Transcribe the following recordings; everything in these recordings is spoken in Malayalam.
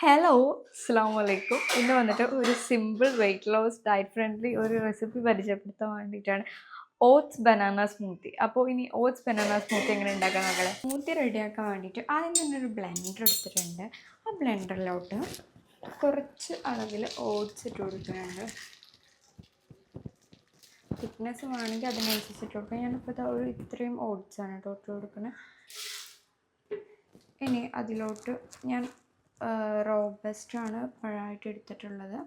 ഹലോ, അസ്സാം വലൈക്കും. ഇന്ന് വന്നിട്ട് ഒരു simple weight loss diet friendly ഒരു റെസിപ്പി പരിചയപ്പെടുത്താൻ വേണ്ടിയിട്ടാണ്. Oats banana smoothie. അപ്പോൾ ഇനി ഓട്സ് ബനാന സ്മൂത്തി എങ്ങനെ ഉണ്ടാക്കാൻ നോക്കാം. സ്മൂത്തി റെഡിയാക്കാൻ വേണ്ടിയിട്ട് ആദ്യം തന്നെ ഒരു ബ്ലെൻഡർ എടുത്തിട്ടുണ്ട്. ആ ബ്ലെൻഡറിലോട്ട് കുറച്ച് അളവിൽ ഓട്സ് ഇട്ട് കൊടുക്കുന്നുണ്ട്. തിക്നെസ് വേണമെങ്കിൽ അതിനനുസരിച്ച് ഇട്ട് കൊടുക്കാം. ഞാനിപ്പോൾ ഒരു ഇത്രയും ഓട്സാണ് കേട്ടോ ഇട്ട് കൊടുക്കുന്നത്. ഇനി അതിലോട്ട് ഞാൻ റോബസ്റ്റാണ് പഴമായിട്ട് എടുത്തിട്ടുള്ളത്.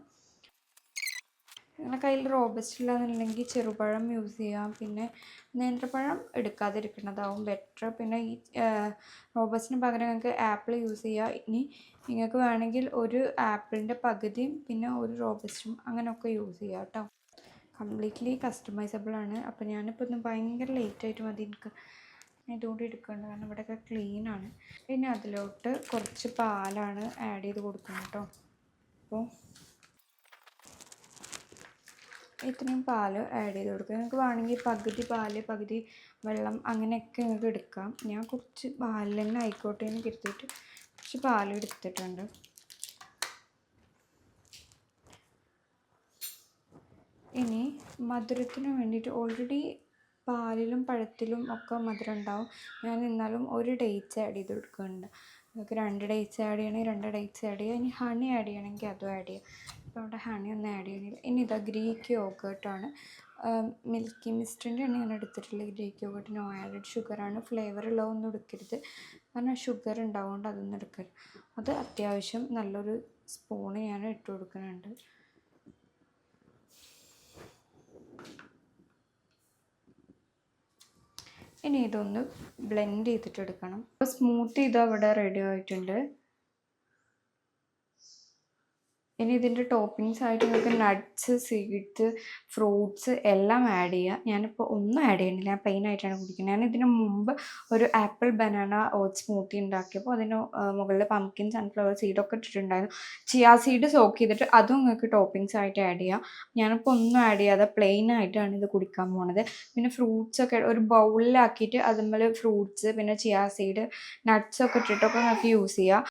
നിങ്ങളുടെ കയ്യിൽ റോബസ്റ്റ് ഇല്ലാന്നുണ്ടെങ്കിൽ ചെറുപഴം യൂസ് ചെയ്യാം. പിന്നെ നേന്ത്രപ്പഴം എടുക്കാതിരിക്കുന്നതാവും ബെറ്റർ. പിന്നെ ഈ റോബസ്റ്റിന് പകരം നിങ്ങൾക്ക് ആപ്പിൾ യൂസ് ചെയ്യുക. ഇനി നിങ്ങൾക്ക് വേണമെങ്കിൽ ഒരു ആപ്പിളിൻ്റെ പകുതിയും പിന്നെ ഒരു റോബസ്റ്റും അങ്ങനെയൊക്കെ യൂസ് ചെയ്യാം കേട്ടോ. കംപ്ലീറ്റ്ലി കസ്റ്റമൈസബിൾ ആണ്. അപ്പോൾ ഞാനിപ്പോൾ ഒന്ന് ഭയങ്കര ലേറ്റായിട്ട് മതി എനിക്ക് ഇതുകൊണ്ട് എടുക്കേണ്ടത്, കാരണം ഇവിടെയൊക്കെ ക്ലീനാണ്. പിന്നെ അതിലോട്ട് കുറച്ച് പാലാണ് ആഡ് ചെയ്ത് കൊടുക്കുന്നത് കേട്ടോ. അപ്പോൾ ഇത്രയും പാൽ ആഡ് ചെയ്ത് കൊടുക്കുക. നിങ്ങൾക്ക് വേണമെങ്കിൽ പകുതി പാൽ പകുതി വെള്ളം അങ്ങനെയൊക്കെ നിങ്ങൾക്ക് എടുക്കാം. ഞാൻ കുറച്ച് പാലിൽ തന്നെ ആയിക്കോട്ടെ എന്ന് കരുതിയിട്ട് കുറച്ച് പാൽ എടുത്തിട്ടുണ്ട്. ഇനി മധുരത്തിന് വേണ്ടിയിട്ട് ഓൾറെഡി പാലിലും പഴത്തിലും ഒക്കെ മധുരം ഉണ്ടാവും. ഞാൻ എന്നാലും ഒരു ഡേറ്റ്സ് ആഡ് ചെയ്ത് കൊടുക്കുന്നുണ്ട്. നിങ്ങൾക്ക് 2 ഡേറ്റ്സ് ആഡ് ചെയ്യണമെങ്കിൽ 2 ഡേറ്റ്സ് ആഡ് ചെയ്യുക. ഇനി ഹണി ആഡ് ചെയ്യണമെങ്കിൽ അതും ആഡ് ചെയ്യുക. അപ്പോൾ അവിടെ ഹണി ഒന്നും ആഡ് ചെയ്യണില്ല. ഇനി ഇതാ ഗ്രീക്ക് യോഗേർട്ടാണ്. മിൽക്കി മിസ്റ്റിൻ്റെ ആണ് ഞാൻ എടുത്തിട്ടുള്ളത്. ഗ്രീക്ക് യോഗേർട്ട് നോ ആഡഡ് ഷുഗറാണ്. ഫ്ലേവർ ഉള്ളതൊന്നും എടുക്കരുത്, കാരണം ഷുഗർ ഉണ്ടാവുകൊണ്ട് അതൊന്നും എടുക്കരുത്. അത് അത്യാവശ്യം നല്ലൊരു സ്പൂണ് ഞാൻ ഇട്ട് കൊടുക്കുന്നുണ്ട്. ഇനി ഇതൊന്ന് ബ്ലെൻഡ് ചെയ്തിട്ടെടുക്കണം. അപ്പോൾ സ്മൂത്തി ഇത് അവിടെ റെഡി ആയിട്ടുണ്ട്. ഇനി ഇതിൻ്റെ ടോപ്പിങ്സ് ആയിട്ട് നിങ്ങൾക്ക് നട്ട്സ്, സീഡ്സ്, ഫ്രൂട്ട്സ് എല്ലാം ആഡ് ചെയ്യുക. ഞാനിപ്പോൾ ഒന്നും ആഡ് ചെയ്യണില്ല, ഞാൻ പ്ലെയിൻ ആയിട്ടാണ് കുടിക്കുന്നത്. ഞാൻ ഇതിന് മുമ്പ് ഒരു ആപ്പിൾ ബനാന ഓട്സ് സ്മൂത്തി ഉണ്ടാക്കിയപ്പോൾ അതിന് മുകളിൽ പംകിൻ, സൺഫ്ലവർ സീഡൊക്കെ ഇട്ടിട്ടുണ്ടായിരുന്നു. ചിയാ സീഡ് സോക്ക് ചെയ്തിട്ട് അതും നിങ്ങൾക്ക് ടോപ്പിങ്സ് ആയിട്ട് ആഡ് ചെയ്യാം. ഞാനിപ്പോൾ ഒന്നും ആഡ് ചെയ്യാതെ പ്ലെയിൻ ആയിട്ടാണ് ഇത് കുടിക്കാൻ പോണത്. പിന്നെ ഫ്രൂട്ട്സൊക്കെ ഒരു ബൗളിലാക്കിയിട്ട് അതുമ്മേൽ ഫ്രൂട്ട്സ് പിന്നെ ചിയാ സീഡ്, നട്ട്സൊക്കെ ഇട്ടിട്ടൊക്കെ നിങ്ങൾക്ക് യൂസ് ചെയ്യാം.